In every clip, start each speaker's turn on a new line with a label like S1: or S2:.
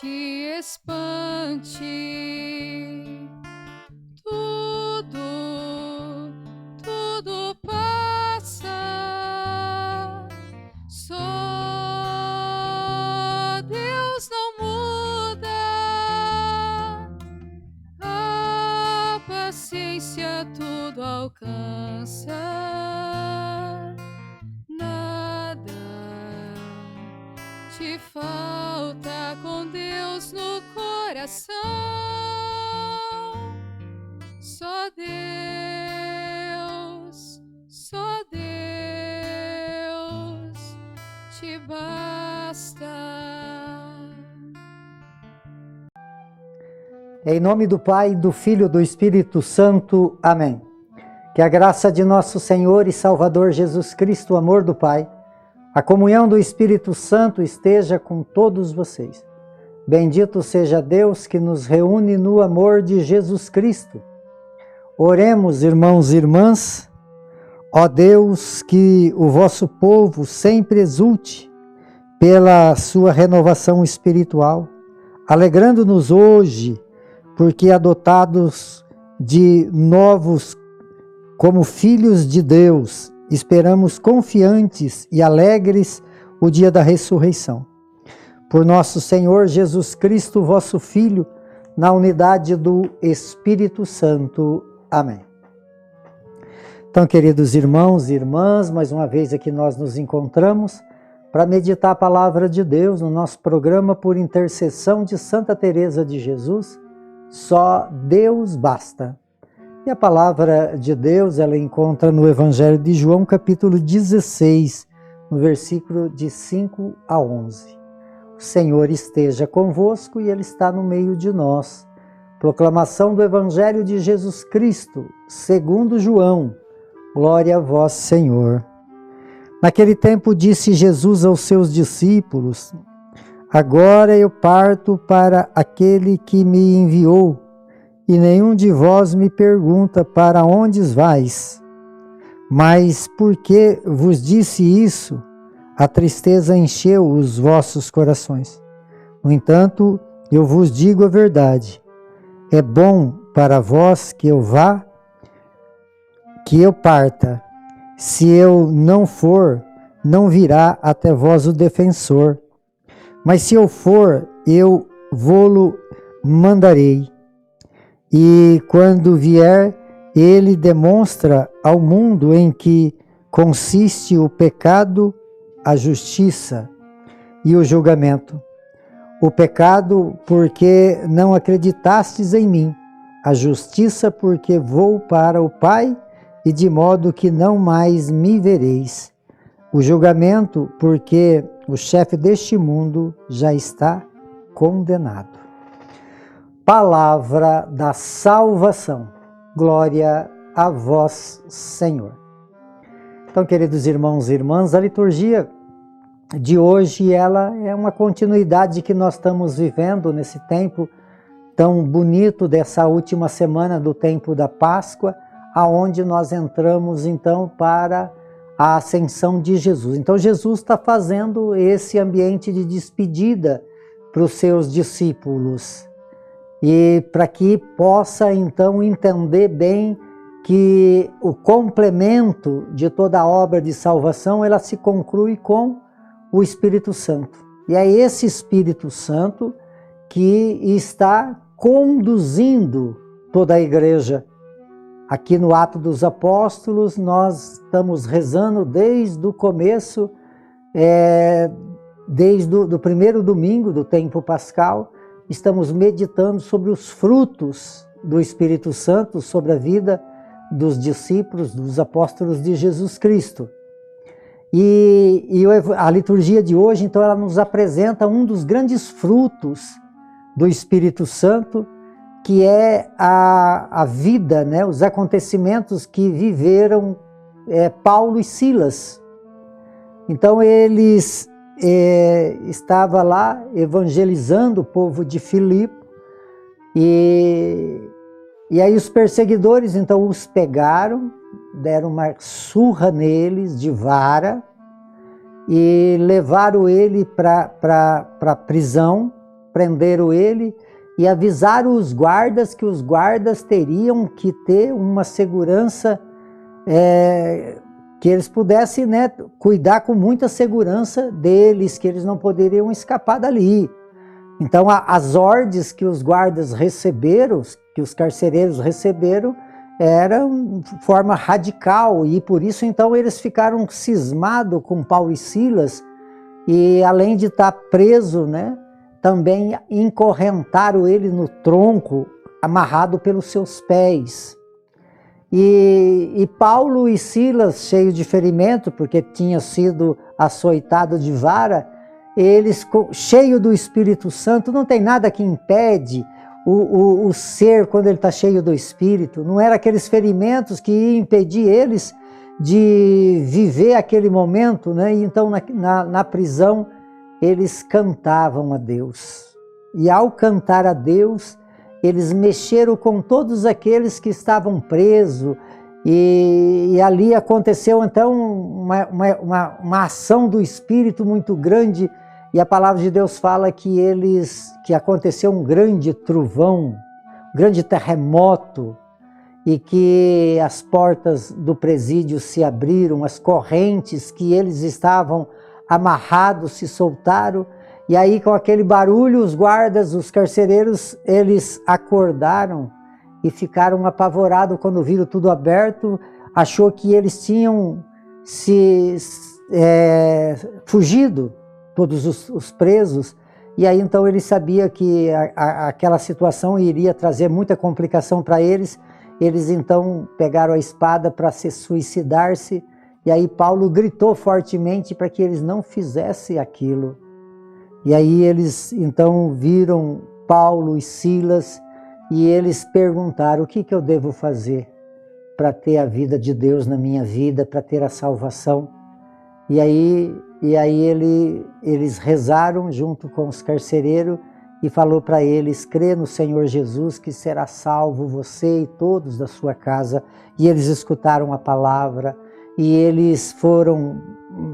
S1: te espante. Tudo passa. Só Deus não muda. A paciência tudo alcança. Nada te falta com Deus no coração. Só Deus te basta.
S2: Em nome do Pai, do Filho e do Espírito Santo. Amém. Que a graça de nosso Senhor e Salvador Jesus Cristo, o amor do Pai, a comunhão do Espírito Santo esteja com todos vocês. Bendito seja Deus que nos reúne no amor de Jesus Cristo. Oremos, irmãos e irmãs. Ó Deus, que o vosso povo sempre exulte pela sua renovação espiritual, alegrando-nos hoje, porque adotados de novos como filhos de Deus, esperamos confiantes e alegres o dia da ressurreição. Por nosso Senhor Jesus Cristo, vosso Filho, na unidade do Espírito Santo. Amém. Então, queridos irmãos e irmãs, mais uma vez aqui nós nos encontramos para meditar a palavra de Deus no nosso programa por intercessão de Santa Teresa de Jesus, Só Deus Basta. E a palavra de Deus, ela encontra no Evangelho de João, capítulo 16, no versículo de 5 a 11. O Senhor esteja convosco e Ele está no meio de nós. Proclamação do Evangelho de Jesus Cristo, segundo João. Glória a vós, Senhor. Naquele tempo disse Jesus aos seus discípulos: Agora eu parto para aquele que me enviou, e nenhum de vós me pergunta para onde vais. Mas porque vos disse isso, a tristeza encheu os vossos corações. No entanto, eu vos digo a verdade. É bom para vós que eu vá, que eu parta. Se eu não for, não virá até vós o defensor. Mas se eu for, eu vô-lo mandarei. E quando vier, ele demonstra ao mundo em que consiste o pecado, a justiça e o julgamento. O pecado, porque não acreditastes em mim. A justiça, porque vou para o Pai, e de modo que não mais me vereis. O julgamento, porque o chefe deste mundo já está condenado. Palavra da salvação. Glória a vós, Senhor. Então, queridos irmãos e irmãs, a liturgia de hoje, ela é uma continuidade que nós estamos vivendo nesse tempo tão bonito dessa última semana do tempo da Páscoa, aonde nós entramos então para a ascensão de Jesus. Então Jesus está fazendo esse ambiente de despedida para os seus discípulos, e para que possa então entender bem que o complemento de toda a obra de salvação, ela se conclui com o Espírito Santo. E é esse Espírito Santo que está conduzindo toda a igreja. Aqui no Atos dos Apóstolos, nós estamos rezando desde o começo, desde o primeiro domingo do tempo pascal, estamos meditando sobre os frutos do Espírito Santo, sobre a vida dos discípulos, dos apóstolos de Jesus Cristo. E a liturgia de hoje, então, ela nos apresenta um dos grandes frutos do Espírito Santo, que é a vida, né, os acontecimentos que viveram Paulo e Silas. Então, eles estavam lá evangelizando o povo de Filipe, e aí os perseguidores, então, os pegaram, deram uma surra neles de vara e levaram ele para a prisão, prenderam ele e avisaram os guardas que os guardas teriam que ter uma segurança, que eles pudessem, né, cuidar com muita segurança deles, que eles não poderiam escapar dali. Então as ordens que os guardas receberam, que os carcereiros receberam, eram de forma radical, e por isso então eles ficaram cismados com Paulo e Silas, e além de estar preso, né, também encorrentaram ele no tronco, amarrado pelos seus pés. E Paulo e Silas, cheios de ferimento, porque tinha sido açoitado de vara, eles, cheios do Espírito Santo, não tem nada que impede o ser, quando ele está cheio do Espírito, não eram aqueles ferimentos que iam impedir eles de viver aquele momento, né? E então na prisão eles cantavam a Deus, e ao cantar a Deus, eles mexeram com todos aqueles que estavam presos, e ali aconteceu então uma ação do Espírito muito grande, e a palavra de Deus fala que aconteceu um grande trovão, um grande terremoto, e que as portas do presídio se abriram, as correntes que eles estavam amarrados se soltaram, e aí com aquele barulho os guardas, os carcereiros, eles acordaram e ficaram apavorados quando viram tudo aberto, achou que eles tinham fugido, todos os presos, e aí então ele sabia que aquela situação iria trazer muita complicação para eles. Eles então pegaram a espada para se suicidar-se, e aí Paulo gritou fortemente para que eles não fizessem aquilo. E aí eles então viram Paulo e Silas, e eles perguntaram: o que eu devo fazer para ter a vida de Deus na minha vida, para ter a salvação? E aí eles rezaram junto com os carcereiros e falou para eles: crê no Senhor Jesus que será salvo você e todos da sua casa. E eles escutaram a palavra, e eles foram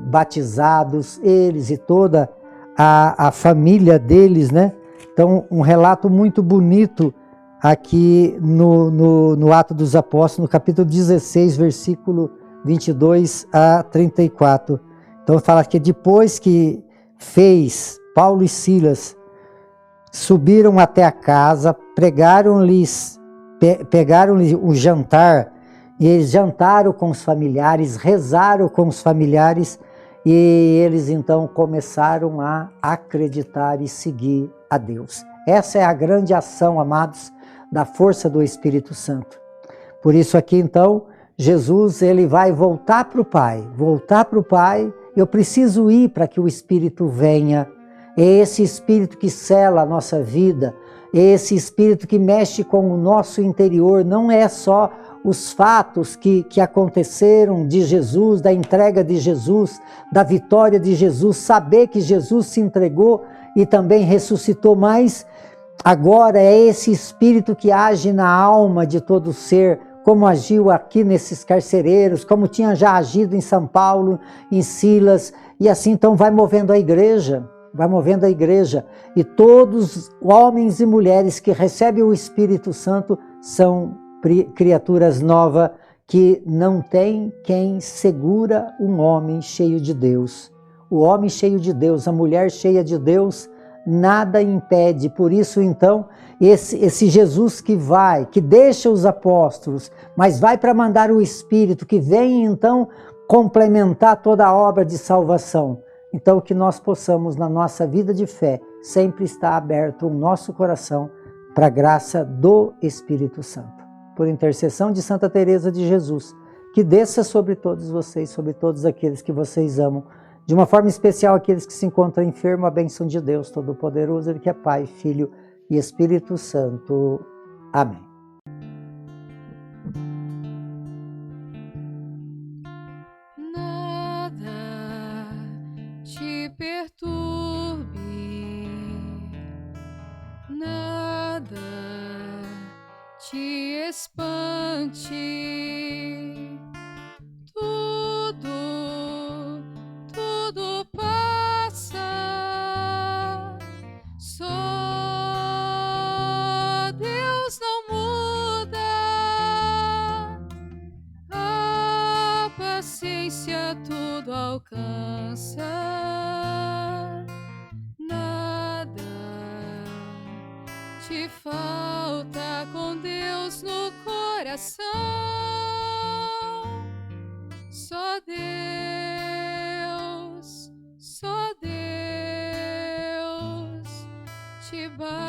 S2: batizados, eles e toda a família deles, né? Então, um relato muito bonito aqui no Atos dos Apóstolos, no capítulo 16, versículo 22 a 34. Então fala que depois que fez, Paulo e Silas subiram até a casa, pegaram-lhes o jantar, e eles jantaram com os familiares, rezaram com os familiares, e eles então começaram a acreditar e seguir a Deus. Essa é a grande ação, amados, da força do Espírito Santo. Por isso aqui então, Jesus ele vai voltar para o Pai, eu preciso ir para que o Espírito venha. É esse Espírito que sela a nossa vida, é esse Espírito que mexe com o nosso interior, não é só os fatos que aconteceram de Jesus, da entrega de Jesus, da vitória de Jesus, saber que Jesus se entregou e também ressuscitou, mas agora é esse Espírito que age na alma de todo ser, como agiu aqui nesses carcereiros, como tinha já agido em São Paulo, em Silas, e assim então vai movendo a igreja, e todos homens e mulheres que recebem o Espírito Santo são criaturas novas, que não tem quem segura um homem cheio de Deus. O homem cheio de Deus, a mulher cheia de Deus, nada impede. Por isso então, esse Jesus que deixa os apóstolos, mas vai para mandar o Espírito, que vem então complementar toda a obra de salvação. Então que nós possamos, na nossa vida de fé, sempre estar aberto o nosso coração para a graça do Espírito Santo. Por intercessão de Santa Teresa de Jesus, que desça sobre todos vocês, sobre todos aqueles que vocês amam, de uma forma especial aqueles que se encontram enfermos, a bênção de Deus Todo-Poderoso, Ele que é Pai, Filho e Espírito Santo. Amém.
S1: Nada te perturbe, nada te espante, tudo passa, só alcança. Nada te falta com Deus no coração. Só Deus te basta.